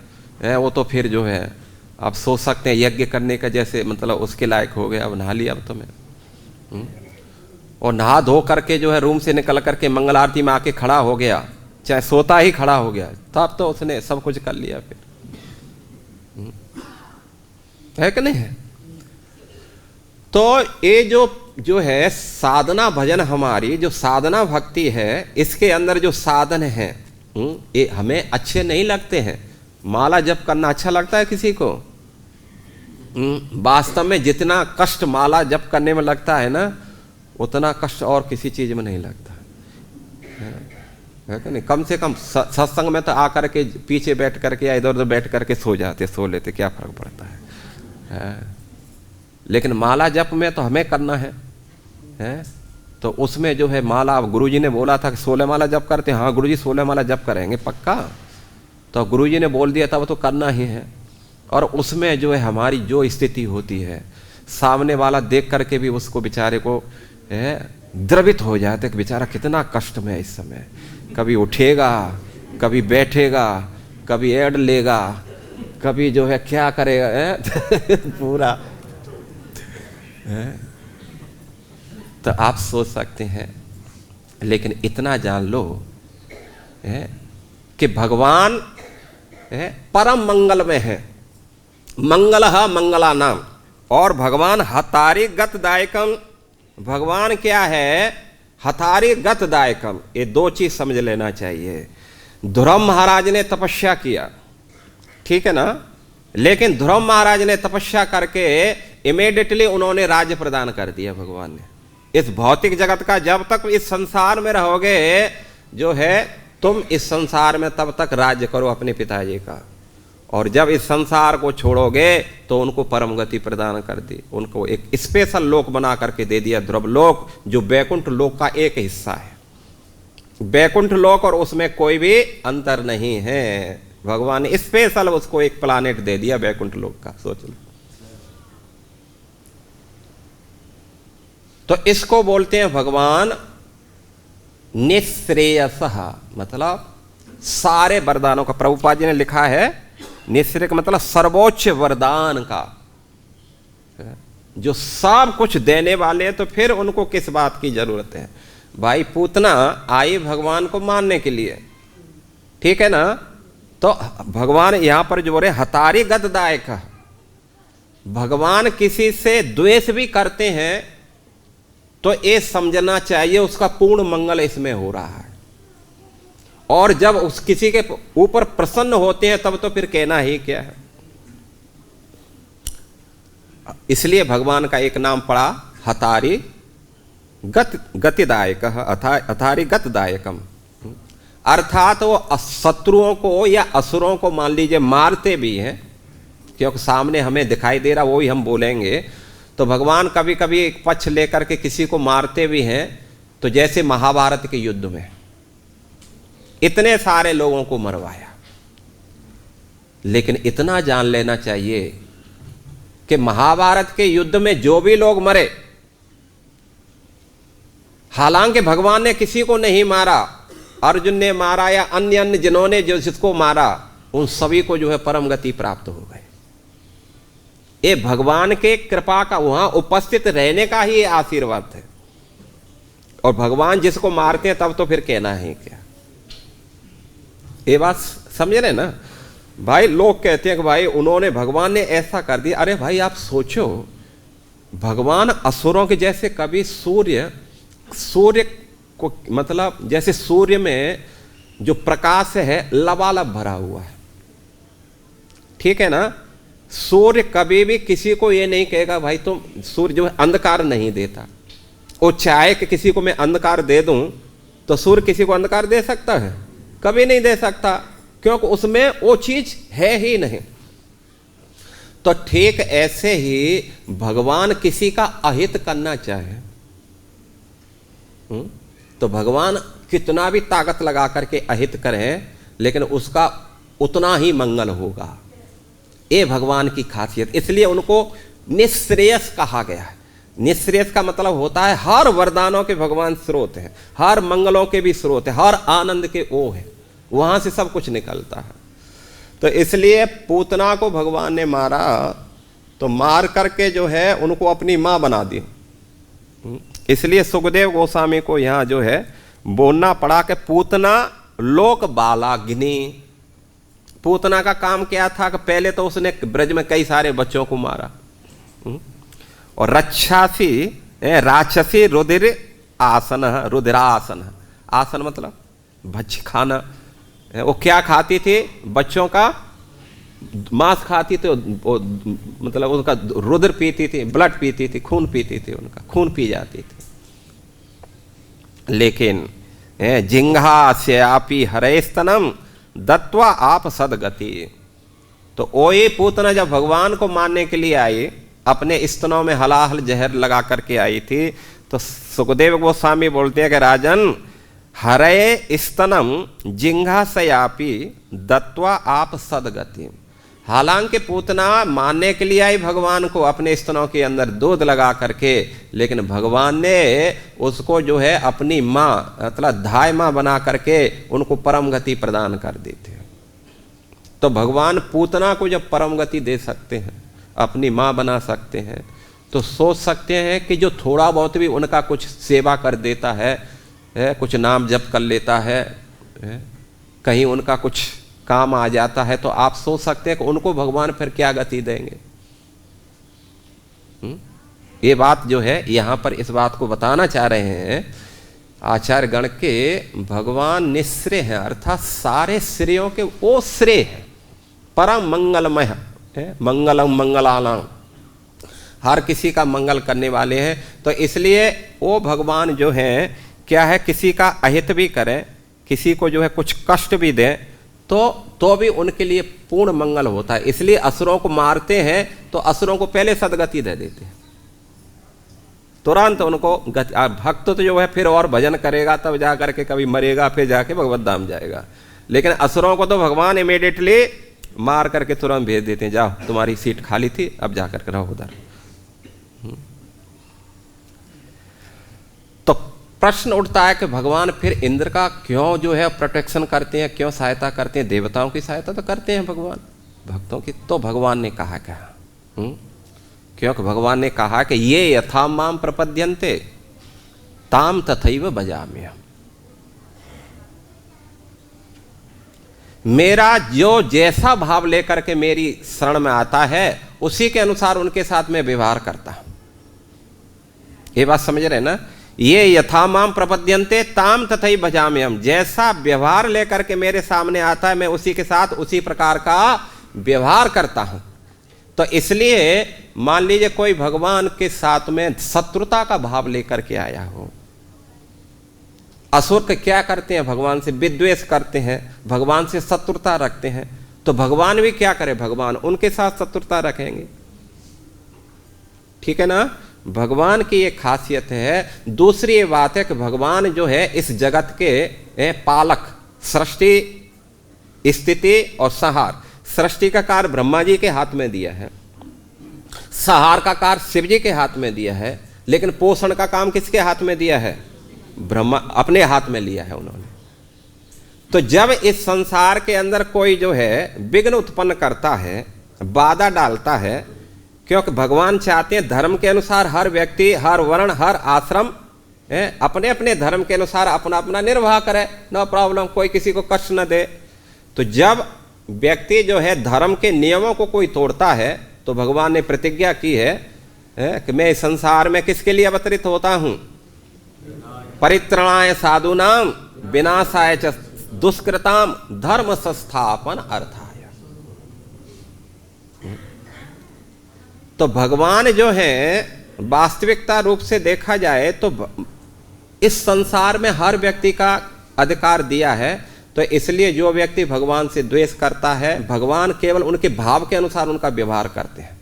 Speaker 1: है, वो तो फिर जो है आप सोच सकते हैं यज्ञ करने का जैसे मतलब उसके लायक हो गया, अब नहा लिया अब तो मैं। और नहा धो करके जो है रूम से निकल करके मंगल आरती में आके खड़ा हो गया, चाहे सोता ही खड़ा हो गया, तब तो उसने सब कुछ कर लिया फिर, है कि नहीं है? तो ये जो है साधना भजन, हमारी जो साधना भक्ति है, इसके अंदर जो साधन है ये हमें अच्छे नहीं लगते हैं। माला जप करना अच्छा लगता है किसी को? वास्तव में जितना कष्ट माला जप करने में लगता है ना, उतना कष्ट और किसी चीज में नहीं लगता है कि नहीं? कम से कम सत्संग में तो आकर के पीछे बैठ करके या इधर उधर बैठ करके सो लेते, क्या फर्क पड़ता है? लेकिन माला जप में तो हमें करना है? तो उसमें जो है माला, गुरुजी ने बोला था कि 16 माला जप करते हैं। हाँ गुरुजी 16 माला जप करेंगे पक्का, तो गुरुजी ने बोल दिया तब तो करना ही है। और उसमें जो है हमारी जो स्थिति होती है, सामने वाला देख करके भी उसको बेचारे को द्रवित हो जाते कि बेचारा कितना कष्ट में है इस समय, कभी उठेगा, कभी बैठेगा, कभी ऐड लेगा, कभी जो है क्या करेगा पूरा तो आप सोच सकते हैं। लेकिन इतना जान लो कि भगवान परम मंगल में है, मंगलः मंगला नाम। और भगवान हतारी गतदायकम, भगवान क्या है? हतारी गतदायकम। ये दो चीज समझ लेना चाहिए। ध्रुव महाराज ने तपस्या किया, ठीक है ना, लेकिन ध्रुव महाराज ने तपस्या करके इमीडिएटली उन्होंने राज्य प्रदान कर दिया भगवान ने। इस भौतिक जगत का जब तक इस संसार में रहोगे जो है तुम इस संसार में तब तक राज्य करो अपने पिताजी का, और जब इस संसार को छोड़ोगे तो उनको परम गति प्रदान कर दी, उनको एक स्पेशल लोक बना करके दे दिया, ध्रुव लोक, जो बैकुंठ लोक का एक हिस्सा है। बैकुंठ लोक और उसमें कोई भी अंतर नहीं है। भगवान ने स्पेशल उसको एक प्लानेट दे दिया बैकुंठ लोक का, सोच लो। तो इसको बोलते हैं भगवान निःश्रेयसः, मतलब सारे वरदानों का। प्रभुपाद जी ने लिखा है निःश्रेय का मतलब सर्वोच्च वरदान का, जो सब कुछ देने वाले हैं, तो फिर उनको किस बात की जरूरत है? भाई पूतना आई भगवान को मानने के लिए, ठीक है ना, तो भगवान यहां पर जो बोले हतारी गतदायक, भगवान किसी से द्वेष भी करते हैं तो ये समझना चाहिए उसका पूर्ण मंगल इसमें हो रहा है, और जब उस किसी के ऊपर प्रसन्न होते हैं तब तो फिर कहना ही क्या है। इसलिए भगवान का एक नाम पड़ा हतारी गतिदायक, हतारी गतदायकम, अर्थात वो शत्रुओं को या असुरों को मान लीजिए मारते भी हैं, क्योंकि सामने हमें दिखाई दे रहा वो ही हम बोलेंगे। तो भगवान कभी कभी एक पक्ष लेकर के किसी को मारते भी हैं, तो जैसे महाभारत के युद्ध में इतने सारे लोगों को मरवाया। लेकिन इतना जान लेना चाहिए कि महाभारत के युद्ध में जो भी लोग मरे, हालांकि भगवान ने किसी को नहीं मारा, अर्जुन ने मारा या अन्य अन्य जिन्होंने जो जिसको मारा उन सभी को जो है परम गति प्राप्त हो गए। ये भगवान के कृपा का वहां उपस्थित रहने का ही आशीर्वाद है। और भगवान जिसको मारते हैं तब तो फिर कहना है क्या? ये बात समझ रहे ना भाई? लोग कहते हैं कि भाई उन्होंने, भगवान ने ऐसा कर दिया। अरे भाई आप सोचो, भगवान असुरों के जैसे कभी सूर्य को, मतलब जैसे सूर्य में जो प्रकाश है लबालब भरा हुआ है, ठीक है ना, सूर्य कभी भी किसी को ये नहीं कहेगा भाई तुम, सूर्य जो है अंधकार नहीं देता। वो चाहे कि किसी को मैं अंधकार दे दूं तो सूर्य किसी को अंधकार दे सकता है? कभी नहीं दे सकता, क्योंकि उसमें वो चीज है ही नहीं। तो ठीक ऐसे ही भगवान किसी का अहित करना चाहे तो भगवान कितना भी ताकत लगा करके अहित करें, लेकिन उसका उतना ही मंगल होगा। ये भगवान की खासियत, इसलिए उनको निःश्रेयस कहा गया है। निःश्रेयस का मतलब होता है हर वरदानों के भगवान स्रोत हैं, हर मंगलों के भी स्रोत है, हर आनंद के वो है, वहां से सब कुछ निकलता है। तो इसलिए पूतना को भगवान ने मारा, तो मार करके जो है उनको अपनी मां बना दी। इसलिए सुखदेव गोस्वामी को यहां जो है बोलना पड़ा कि पूतना लोक बालाग्नि। पूतना का काम क्या था कि पहले तो उसने ब्रज में कई सारे बच्चों को मारा, और रक्षासी राक्षसी रुधिर आसन, रुधिरासन, आसन मतलब भक्ष खाना। वो क्या खाती थी? बच्चों का मांस खाती थी, मतलब उनका रुधिर पीती थी, ब्लड पीती थी, खून पीती थी, उनका खून पी जाती थी। लेकिन जिंघास्यापि हरेस्तनम दत्वा आप सदगति। तो ओए पूतना जब भगवान को मारने के लिए आई, अपने स्तनों में हलाहल जहर लगा करके आई थी, तो सुखदेव गोस्वामी बोलते हैं कि राजन, हरे स्तनम जिंघास्यापि दत्वा आप सदगति। हालांकि पूतना मारने के लिए आई भगवान को अपने स्तनों के अंदर दूध लगा करके, लेकिन भगवान ने उसको जो है अपनी माँ मतलब धाय माँ बना करके उनको परम गति प्रदान कर दी थी। तो भगवान पूतना को जब परम गति दे सकते हैं, अपनी माँ बना सकते हैं, तो सोच सकते हैं कि जो थोड़ा बहुत भी उनका कुछ सेवा कर देता है, कुछ नाम जप कर लेता है, कहीं उनका कुछ काम आ जाता है, तो आप सोच सकते हैं कि उनको भगवान फिर क्या गति देंगे। ये बात जो है यहां पर इस बात को बताना चाह रहे हैं आचार्य गण के, भगवान निःश्रेय है, अर्थात सारे श्रेयों के वो श्रेय है, परम मंगलमय है, मंगलम मंगलानाम, हर किसी का मंगल करने वाले हैं। तो इसलिए वो भगवान जो है क्या है, किसी का अहित भी करें, किसी को जो है कुछ कष्ट भी दें, तो भी उनके लिए पूर्ण मंगल होता है। इसलिए असुरों को मारते हैं तो असुरों को पहले सदगति दे देते हैं, तुरंत उनको गति। भक्त तो जो है फिर और भजन करेगा, तब जा करके कभी मरेगा, फिर जाके भगवत धाम जाएगा। लेकिन असुरों को तो भगवान इमीडिएटली मार करके तुरंत भेज देते हैं, जाओ तुम्हारी सीट खाली थी, अब जा करके रहो उधर। तो प्रश्न उठता है कि भगवान फिर इंद्र का क्यों जो है प्रोटेक्शन करते हैं, क्यों सहायता करते हैं? देवताओं की सहायता तो करते हैं भगवान, भक्तों की तो भगवान ने कहा क्या? क्योंकि भगवान ने कहा कि ये यथा माम प्रपद्यन्ते ताम तथैव भजाम्यहम्। मेरा जो जैसा भाव लेकर के मेरी शरण में आता है, उसी के अनुसार उनके साथ में व्यवहार करता हूं। ये बात समझ रहे ना? ये यथा माम प्रपद्यन्ते ताम तथैव भजाम्यहम्, जैसा व्यवहार लेकर के मेरे सामने आता है, मैं उसी के साथ उसी प्रकार का व्यवहार करता हूं। तो इसलिए मान लीजिए कोई भगवान के साथ में शत्रुता का भाव लेकर के आया हो, असुर के क्या करते हैं? भगवान से विद्वेष करते हैं, भगवान से शत्रुता रखते हैं, तो भगवान भी क्या करे? भगवान उनके साथ शत्रुता रखेंगे। ठीक है ना? भगवान की एक खासियत है। दूसरी ये बात है कि भगवान जो है इस जगत के पालक, सृष्टि, स्थिति और संहार। सृष्टि का कार्य ब्रह्मा जी के हाथ में दिया है, संहार का कार्य शिव जी के हाथ में दिया है, लेकिन पोषण का काम किसके हाथ में दिया है? ब्रह्मा अपने हाथ में लिया है उन्होंने। तो जब इस संसार के अंदर कोई जो है विघ्न उत्पन्न करता है, बाधा डालता है, क्योंकि भगवान चाहते हैं धर्म के अनुसार हर व्यक्ति, हर वर्ण, हर आश्रम अपने अपने धर्म के अनुसार अपना अपना निर्वाह करे, नो प्रॉब्लम, कोई किसी को कष्ट न दे। तो जब व्यक्ति जो है धर्म के नियमों को कोई तोड़ता है, तो भगवान ने प्रतिज्ञा की है कि मैं इस संसार में किसके लिए अवतरित होता हूं? परित्राणाय साधूनाम विनाशाय च दुष्कृताम धर्म संस्थापन अर्थाय। तो भगवान जो है वास्तविकता रूप से देखा जाए तो इस संसार में हर व्यक्ति का अधिकार दिया है। तो इसलिए जो व्यक्ति भगवान से द्वेष करता है, भगवान केवल उनके भाव के अनुसार उनका व्यवहार करते हैं।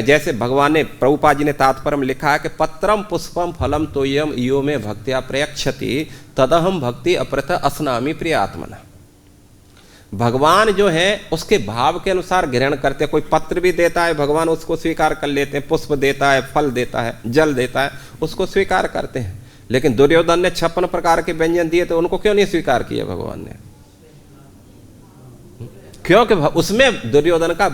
Speaker 1: जैसे भगवान ने, प्रभुपाद जी ने तात्पर्य में लिखा है कि पत्रम पुष्पम फलम तोयम यो में भक्त्या प्रयक्षति तदहम भक्ति अप्रथ असनामी प्रियात्मना। भगवान जो है उसके भाव के अनुसार ग्रहण करते हैं। कोई पत्र भी देता है, भगवान उसको स्वीकार कर लेते हैं। पुष्प देता है, फल देता है, जल देता है, उसको स्वीकार करते हैं। लेकिन दुर्योधन ने 56 प्रकार के व्यंजन दिए, तो उनको क्यों नहीं स्वीकार किया भगवान ने? क्योंकि उसमें दुर्योधन का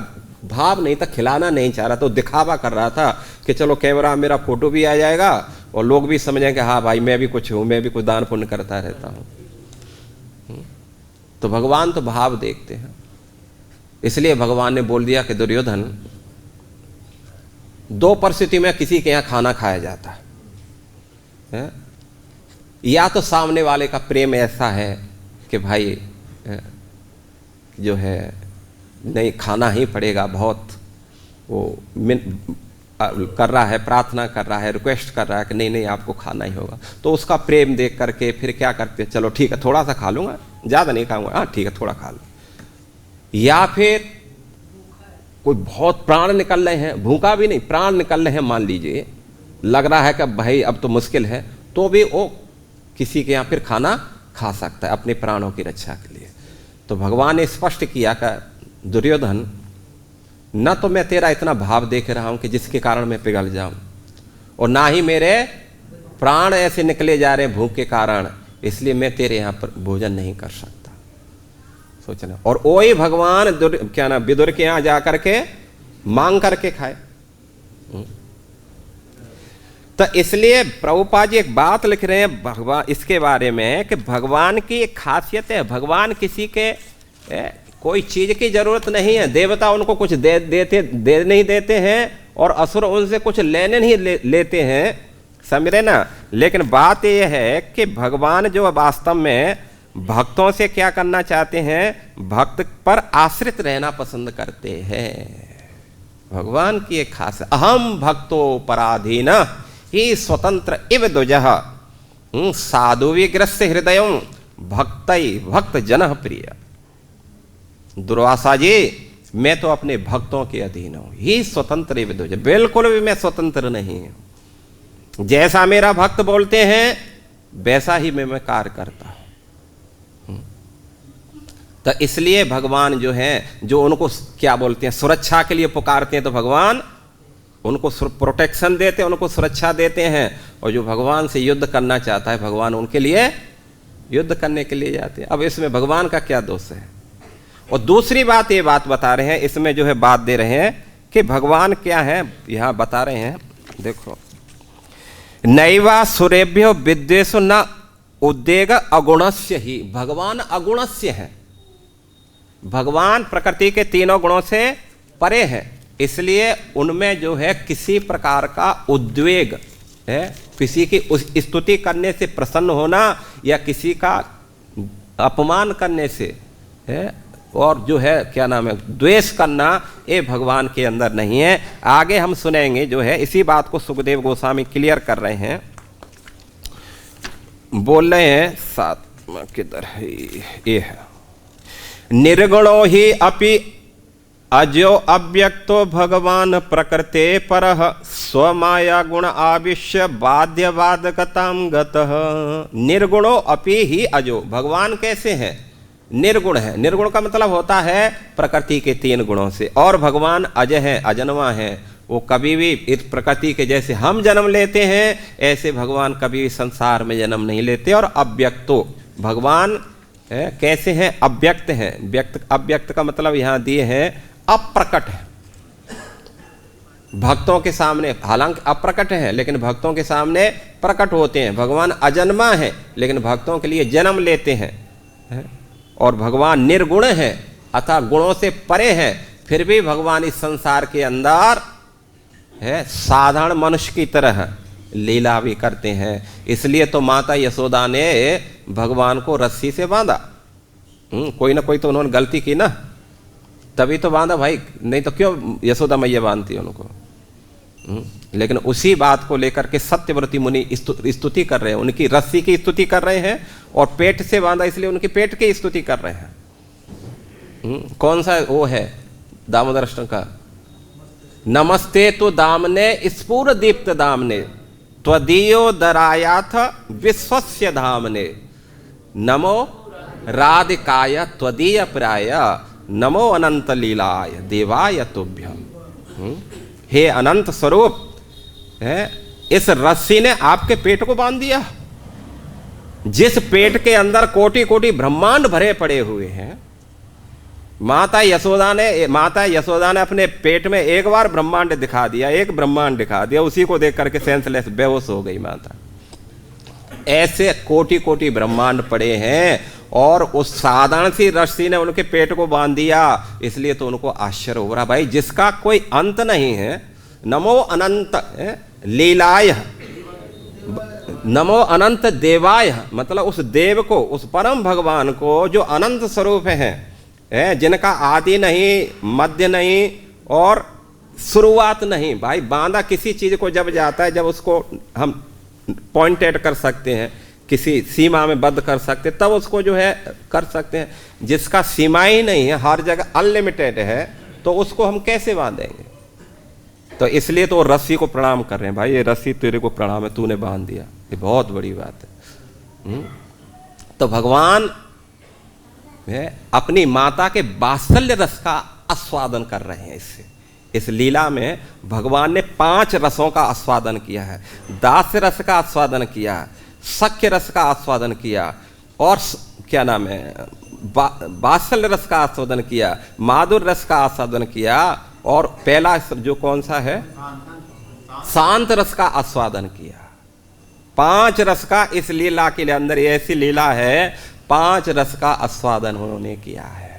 Speaker 1: भाव नहीं था, खिलाना नहीं चाह रहा, तो दिखावा कर रहा था कि चलो कैमरा मेरा फोटो भी आ जाएगा और लोग भी समझेंगे हाँ भाई मैं भी कुछ हूं, मैं भी कुछ दान पुण्य करता रहता हूं। तो भगवान तो भाव देखते हैं। इसलिए भगवान ने बोल दिया कि दुर्योधन, 2 परिस्थिति में किसी के यहां खाना खाया जाता है। या तो सामने वाले का प्रेम ऐसा है कि भाई जो है नहीं खाना ही पड़ेगा, बहुत वो कर रहा है, प्रार्थना कर रहा है, रिक्वेस्ट कर रहा है कि नहीं नहीं आपको खाना ही होगा, तो उसका प्रेम देख करके फिर क्या करते हैं, चलो ठीक है थोड़ा सा खा लूंगा, ज़्यादा नहीं खाऊंगा, हाँ ठीक है थोड़ा खा लो। या फिर कोई बहुत प्राण निकल रहे हैं, भूखा भी नहीं, प्राण निकल रहे हैं, मान लीजिए लग रहा है कि भाई अब तो मुश्किल है, तो भी वो किसी के यहाँ फिर खाना खा सकता है अपने प्राणों की रक्षा के लिए। तो भगवान ने स्पष्ट किया कि दुर्योधन, न तो मैं तेरा इतना भाव देख रहा हूं कि जिसके कारण मैं पिघल जाऊं, और ना ही मेरे प्राण ऐसे निकले जा रहे हैं भूख के कारण, इसलिए मैं तेरे यहां पर भोजन नहीं कर सकता। सोचना। और वही भगवान क्या ना विदुर के यहां जाकर के मांग करके खाए। तो इसलिए प्रभुपाद जी एक बात लिख रहे हैं भगवान इसके बारे में कि भगवान की एक खासियत है, भगवान किसी के कोई चीज की जरूरत नहीं है। देवता उनको कुछ दे नहीं देते हैं और असुर उनसे कुछ लेने नहीं लेते हैं, समझ रहे ना। लेकिन बात यह है कि भगवान जो वास्तव में भक्तों से क्या करना चाहते हैं, भक्त पर आश्रित रहना पसंद करते हैं। भगवान की एक खास, अहम भक्तो पराधीन ही स्वतंत्र इव द्विजः साधु विग्रस्य हृदय भक्त जन प्रिय। दुर्वासा जी, मैं तो अपने भक्तों के अधीन हूं, ही स्वतंत्र इव द्विजः, बिल्कुल भी मैं स्वतंत्र नहीं हूं। जैसा मेरा भक्त बोलते हैं वैसा ही मैं कार्य करता हूं। तो इसलिए भगवान जो है, जो उनको क्या बोलते हैं सुरक्षा के लिए पुकारते हैं, तो भगवान उनको प्रोटेक्शन देते हैं, उनको सुरक्षा देते हैं। और जो भगवान से युद्ध करना चाहता है, भगवान उनके लिए युद्ध करने के लिए जाते हैं। अब इसमें भगवान का क्या दोष है? और दूसरी बात, ये बात बता रहे हैं, इसमें जो है बात दे रहे हैं कि भगवान क्या है, यहां बता रहे हैं, देखो, नैवा सुरेभ्यो विद्वेषु न उद्वेग अगुणस्य ही। भगवान अगुणस्य है, भगवान प्रकृति के तीनों गुणों से परे है, इसलिए उनमें जो है किसी प्रकार का उद्वेग है, किसी की स्तुति करने से प्रसन्न होना या किसी का अपमान करने से है, और जो है क्या नाम है द्वेष करना, ये भगवान के अंदर नहीं है। आगे हम सुनेंगे जो है इसी बात को सुखदेव गोस्वामी क्लियर कर रहे हैं, बोल रहे हैं 7 किधर है ये है, निर्गुणो ही अपि अजो अव्यक्तो भगवान प्रकृते परः स्वमाया गुण आविश्य बाध्य बाधकताम गतः। निर्गुणो अपि ही अजो, भगवान कैसे हैं? निर्गुण है। निर्गुण का मतलब होता है प्रकृति के 3 गुणों से, और भगवान अजय है, अजन्मा है, वो कभी भी इस प्रकृति के जैसे हम जन्म लेते हैं ऐसे भगवान कभी भी संसार में जन्म नहीं लेते। और अव्यक्तो, भगवान कैसे हैं? अव्यक्त हैं। व्यक्त, अव्यक्त का मतलब यहां दिए हैं अप्रकट है, भक्तों के सामने हालांकि अप्रकट है लेकिन भक्तों के सामने प्रकट होते हैं। भगवान अजन्मा है लेकिन भक्तों के लिए जन्म लेते हैं। और भगवान निर्गुण है अतः गुणों से परे हैं, फिर भी भगवान इस संसार के अंदर है साधारण मनुष्य की तरह लीला भी करते हैं। इसलिए तो माता यशोदा ने भगवान को रस्सी से बांधा। कोई ना कोई तो उन्होंने गलती की ना, तभी तो बांधा भाई, नहीं तो क्यों यशोदा मैया बांधती उनको। लेकिन उसी बात को लेकर के सत्यव्रती मुनि स्तुति कर रहे हैं, उनकी रस्सी की स्तुति कर रहे हैं, और पेट से बांधा इसलिए उनकी पेट की स्तुति कर रहे हैं। कौन सा वो है दामोदर अष्टकम का? नमस्ते तो दामने स्फुर दीप्त दामने त्वदीयो दरायाथ विश्वस्य धामने नमो राधिकाय त्वदीय प्राय नमो अनंत लीलाय देवाय तुभ्यम। हे अनंत स्वरूप, इस रस्सी ने आपके पेट को बांध दिया। जिस पेट के अंदर कोटि कोटि ब्रह्मांड भरे पड़े हुए हैं, माता यशोदा ने अपने पेट में एक बार ब्रह्मांड दिखा दिया, एक ब्रह्मांड दिखा दिया, उसी को देख करके सेंसलेस बेहोश हो गई माता। ऐसे कोटि कोटि ब्रह्मांड पड़े हैं और उस साधारण सी रस्सी ने उनके पेट को बांध दिया, इसलिए तो उनको आश्चर्य हो रहा भाई, जिसका कोई अंत नहीं है। नमो अनंत लीलाय, नमो अनंत देवाय, मतलब उस देव को, उस परम भगवान को जो अनंत स्वरूप है, जिनका आदि नहीं, मध्य नहीं और शुरुआत नहीं। भाई बांधा किसी चीज को जब जाता है, जब उसको हम पॉइंटेड कर सकते हैं, किसी सीमा में बद्ध कर सकते हैं, तब उसको जो है कर सकते हैं। जिसका सीमा ही नहीं है, हर जगह अनलिमिटेड है, तो उसको हम कैसे बांधेंगे? तो इसलिए तो रस्सी को प्रणाम कर रहे हैं, भाई ये रस्सी तेरे को प्रणाम है, तूने बांध दिया, ये बहुत बड़ी बात है। तो भगवान अपनी माता के वात्सल्य रस का आस्वादन कर रहे हैं। इससे इस लीला में भगवान ने 5 रसों का आस्वादन किया है। दास्य रस का आस्वादन किया, सख्य रस का आस्वादन किया, और क्या नाम है, वात्सल्य रस का आस्वादन किया, माधुर रस का आस्वादन किया, और पहला जो कौन सा है, शांत रस का आस्वादन किया। 5 रस का इस लीला के अंदर, ऐसी लीला है 5 रस का आस्वादन उन्होंने किया है।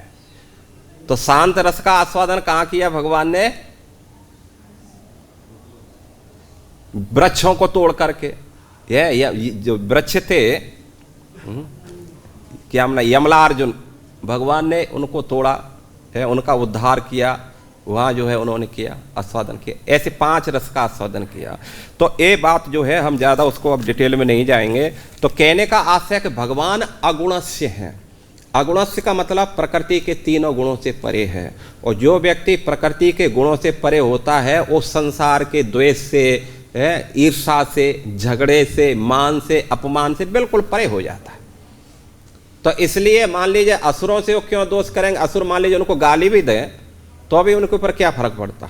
Speaker 1: तो शांत रस का आस्वादन कहां किया भगवान ने? वृक्षों को तोड़ करके, ये जो वृक्ष थे, क्या हमने यमलार्जुन, भगवान ने उनको तोड़ा है, उनका उद्धार किया, वहां जो है उन्होंने किया, आस्वादन किया। ऐसे 5 रस का आस्वादन किया। तो ये बात जो है हम ज्यादा उसको अब डिटेल में नहीं जाएंगे। तो कहने का आशय कि भगवान अगुणस्य हैं। अगुणस्य का मतलब प्रकृति के 3 गुणों से परे है, और जो व्यक्ति प्रकृति के गुणों से परे होता है वो संसार के द्वेष से, ईर्षा से, झगड़े से, मान से, अपमान से बिल्कुल परे हो जाता है। तो इसलिए मान लीजिए असुरों से वो क्यों दोष करेंगे? असुर मान लीजिए उनको गाली भी दें तो अभी उनके ऊपर क्या फर्क पड़ता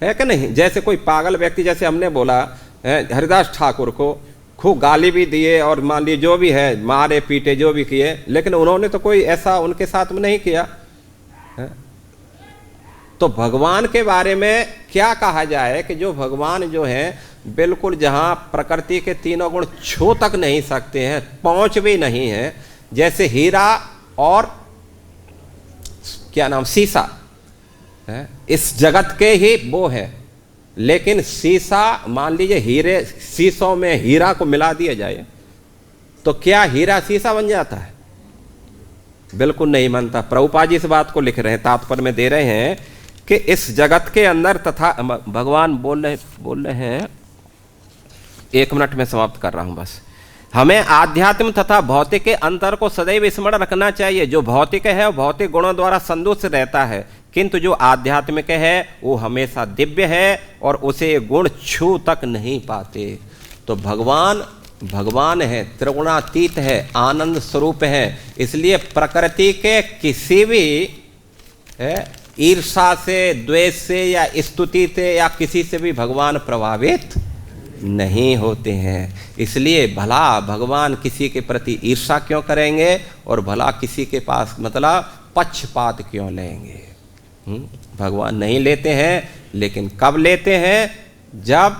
Speaker 1: है कि नहीं? जैसे कोई पागल व्यक्ति, जैसे हमने बोला हरिदास ठाकुर को खूब गाली भी दिए और मान लीजिए जो भी है, मारे पीटे जो भी किए, लेकिन उन्होंने तो कोई ऐसा उनके साथ में नहीं किया है। तो भगवान के बारे में क्या कहा जाए कि जो भगवान जो है बिल्कुल जहां प्रकृति के 3 गुण छू तक नहीं सकते हैं, पहुंच भी नहीं है, जैसे हीरा और क्या नाम, शीशा है, इस जगत के ही वो है। लेकिन शीशा, मान लीजिए हीरे, शीशों में हीरा को मिला दिया जाए तो क्या हीरा शीशा बन जाता है? बिल्कुल नहीं बनता। प्रभुपाद जी इस बात को लिख रहे हैं, तात्पर्य में दे रहे हैं कि इस जगत के अंदर, तथा भगवान बोल रहे हैं, 1 मिनट में समाप्त कर रहा हूं बस। हमें आध्यात्म तथा भौतिक के अंतर को सदैव स्मरण रखना चाहिए। जो भौतिक है वो भौतिक गुणों द्वारा संतुष्ट रहता है, किंतु जो आध्यात्मिक है वो हमेशा दिव्य है और उसे गुण छू तक नहीं पाते। तो भगवान है, त्रिगुणातीत है, आनंद स्वरूप है, इसलिए प्रकृति के किसी भी ईर्षा से, द्वेष से या स्तुति से या किसी से भी भगवान प्रभावित नहीं होते हैं। इसलिए भला भगवान किसी के प्रति ईर्षा क्यों करेंगे और भला किसी के पास मतलब पक्षपात क्यों लेंगे? भगवान नहीं लेते हैं, लेकिन कब लेते हैं? जब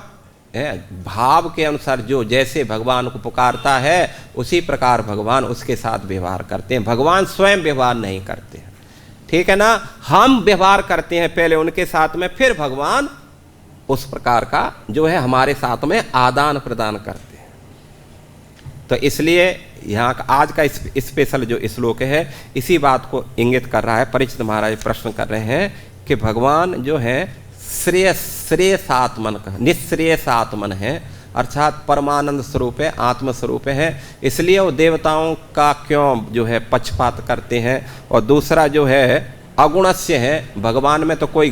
Speaker 1: भाव के अनुसार जो जैसे भगवान को पुकारता है उसी प्रकार भगवान उसके साथ व्यवहार करते हैं। भगवान स्वयं व्यवहार नहीं करते हैं, ठीक है ना? हम व्यवहार करते हैं पहले उनके साथ में, फिर भगवान उस प्रकार का जो है हमारे साथ में आदान प्रदान करते हैं। तो इसलिए यहाँ का आज का स्पेशल जो श्लोक है इसी बात को इंगित कर रहा है। परीक्षित महाराज प्रश्न कर रहे हैं कि भगवान जो है श्रेयसात्मन का, निःश्रेयसात्मन है, अर्थात परमानंद स्वरूप है, आत्म स्वरूप है, इसलिए वो देवताओं का क्यों जो है पक्षपात करते हैं? और दूसरा जो है अगुणस्य है, भगवान में तो कोई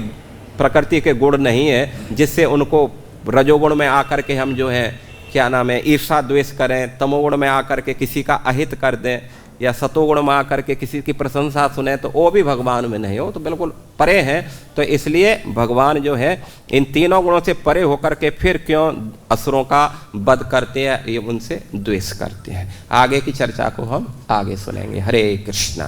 Speaker 1: प्रकृति के गुण नहीं है जिससे उनको रजोगुण में आकर के हम जो है क्या नाम है ईर्षा द्वेष करें, तमोगुण में आकर के किसी का अहित कर दें, या सतोगुण में आकर के किसी की प्रशंसा सुने तो वो भी भगवान में नहीं हो, तो बिल्कुल परे हैं। तो इसलिए भगवान जो है इन तीनों गुणों से परे होकर के फिर क्यों असुरों का वध करते हैं, ये उनसे द्वेष करते हैं। आगे की चर्चा को हम आगे सुनेंगे। हरे कृष्णा।